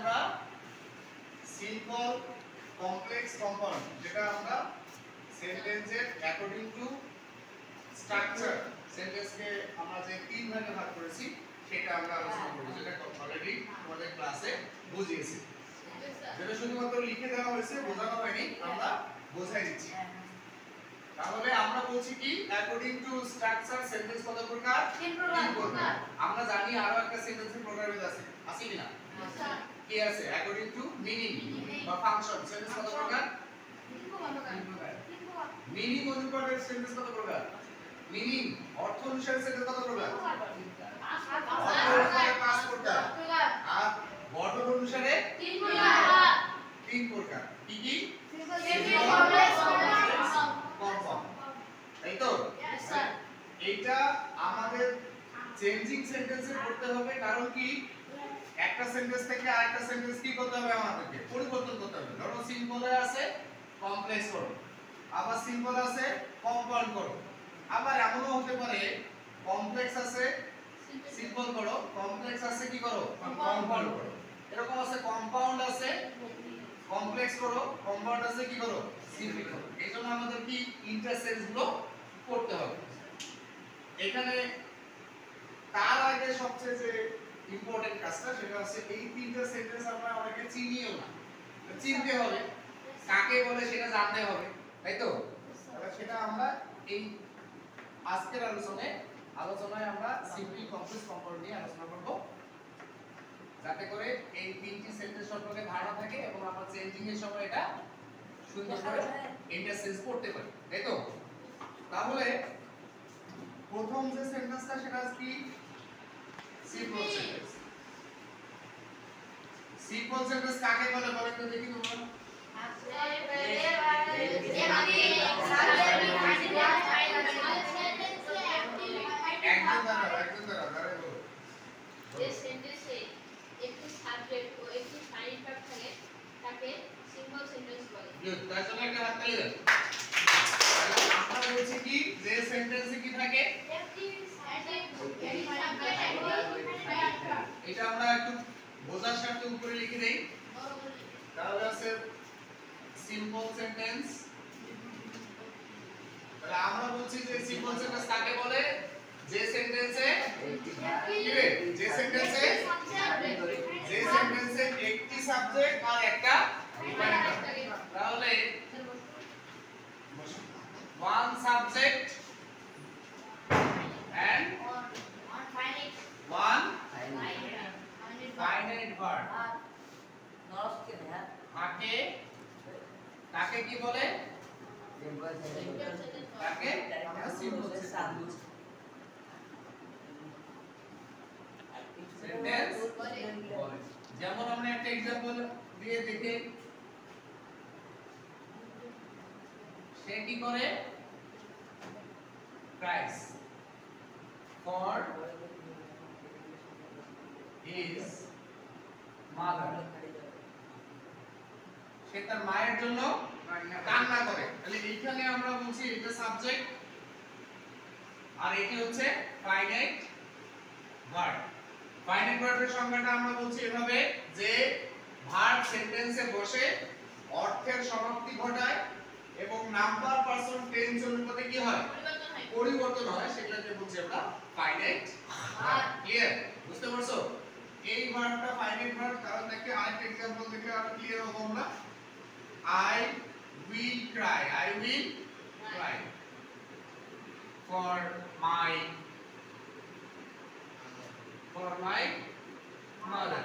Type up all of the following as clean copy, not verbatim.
আমরা simple complex compound যেটা আমরা সেন্টেন্সের অ্যাকর্ডিং টু স্ট্রাকচার সেন্টেন্সকে আমরা যে তিন ভাগে ভাগ করেছি সেটা আমরা আলোচনা করব, যেটা অলরেডি তোমাদের ক্লাসে বুঝিয়েছি। যেটা শুধুমাত্র লিখে দেওয়া হয়েছে, বোঝানো হয়নি, আমরা বোঝাই দিচ্ছি। তাহলে আমরা বলছি কি অ্যাকর্ডিং টু স্ট্রাকচার সেন্টেন্স কত প্রকার? তিন প্রকার। আমরা জানি আরো একটা সেন্টেন্সের প্রকারভেদ আছে, আছে কি না? কি আছে? অ্যাকর্ডিং টু মিনিং বা ফাংশন সেন্টেন্স কত প্রকার? তিন প্রকার। মিনিং অনুসারে সেন্টেন্স কত প্রকার? মিনিং অর্থ অনুসারে সেন্টেন্স কত প্রকার? অর্থ অনুসারে পাঁচ প্রকার। আর গঠন অনুসারে তিন প্রকার। তিন প্রকার কি কি? তাই তো? এইটা আমাদের চেঞ্জিং সেন্টেন্সে করতে হবে, কারণ কি একটা সেন্টেন্স থেকে আরেকটা সেন্টেন্স কি করতে হবে? আমাদেরকে পরিবর্তন করতে হবে। ধরো সিম্পলে আছে কমপ্লেক্স করো, আবার সিম্পল আছে কম্পাউন্ড করো, আবার এমনও হতে পারে কমপ্লেক্স আছে সিম্পল করো, কমপ্লেক্স আছে কি করো? কম্পাউন্ড করো। এরকম আছে কম্পাউন্ড আছে কমপ্লেক্স করো, কম্পাউন্ড আছে কি করো? সিম্পল করো। এইজন্য আমাদের কি ইন্টারসেন্স গুলো করতে হবে। এখানে তার আগে সবচেয়ে যে ইম্পর্টেন্ট কাজটা সেটা হচ্ছে এই তিনটা সেন্টেন্স আমরা অনেকে চিনিও না, চিনতে হবে, কাকে বলে সেটা জানতে হবে, তাই তো? তাহলে সেটা আমরা এই আজকের আলোচনায় আমরা সিম্পল কমপ্লেক্স কম্পাউন্ড নিয়ে আলোচনা করব, যাতে করে এই তিনটি সেন্টেন্স সম্পর্কে ধারণা থাকে এবং আমরা চেঞ্জিং এর সময় এটা সুন্দর করে ইন্টারসেন্স করতে পারি, তাই তো? তাহলে প্রথম যে সেন্টেন্সটা সেটা কি? Simple sentence. সিম্পল সেন্টেন্স কাকে বলে বলেন তো দেখি তোমরা? যে সেন্টেন্সে একটি সাবজেক্ট ও একটি ফাইনাইট ভার্ব থাকে তাকে সিম্পল সেন্টেন্স বলে। গুড, তার জন্য একটা হাত তালি দেন। আমরা বলছি কি যে সেন্টেন্সে কি থাকে? একটি সাবজেক্ট একটি ফাইনাইট ভার্ব। এটা আমরা একটু বোঝার স্বার্থে উপরে লিখে দেই, তাহলে আছে সিম্পল সেন্টেন্স। তাহলে আমরা বলছি যে সিম্পল সেন্টেন্স কাকে বলে? যে সেন্টেন্সে একটি সাবজেক্ট আর একটা ফাইনাইট ভার্ব। তাহলে one subject and one finite verb থাকে, তাকে কি বলে? তাকে সিম্পল সেন্টেন্স বলে। যেমন আমরা একটা एग्जांपल দিয়ে দেখে, সে কি করে? cries for his mother, সে তার মায়ের জন্য কান্না করে। তাহলে এইখানে আমরা বলছি এটা সাবজেক্ট আর এটি হচ্ছে ফাইনাইট ভার্ব। ফাইনাইট ভার্বের সংজ্ঞাটা আমরা বলছি এভাবে যে ভার্ব সেন্টেন্সে বসে অর্থের সমাপ্তি ঘটায় এবং নাম্বার পারসন টেন্স অনুপাতে কি হয়? পরিবর্তন হয়, সেটাকে বলছি আমরা ফাইনাইট ভার্ব। ক্লিয়ার? বুঝতে পারছো? এই ভার্বটা ফাইনাইট ভার্ব, কারণ দেখে আরেকটা एग्जांपल দেখে আরো ক্লিয়ার হবে। আমরা I will cry, I will cry for my mother।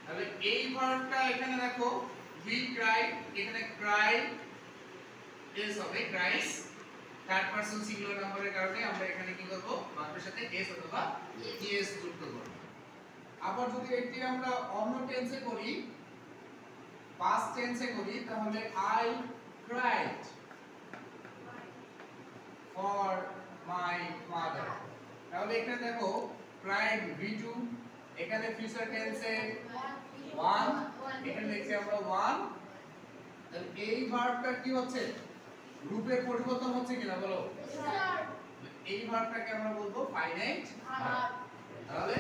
তাহলে এই ভার্বটা এখানে দেখো will cry, এখানে cry is হবে cries, থার্ড পারসন সিঙ্গুলার নাম্বারের কারণে আমরা এখানে কি করব? ভার্বের সাথে s অথবা es যুক্ত করব। আবার যদি এটি আমরা অন্য টেন্সে করি, পাস্ট টেন্সে করি, তাহলে I cried for my mother। তাহলে এখানে দেখো cried v2, এখানে ফিউচার টেন্সে one, এখানে লিখছি আমরা one। তাহলে এই ভার্বটা কি হচ্ছে? রূপের পরিবর্তন হচ্ছে কিনা বলো? এই ভার্বটাকে আমরা বলবো ফাইনাইট ভার্ব। তাহলে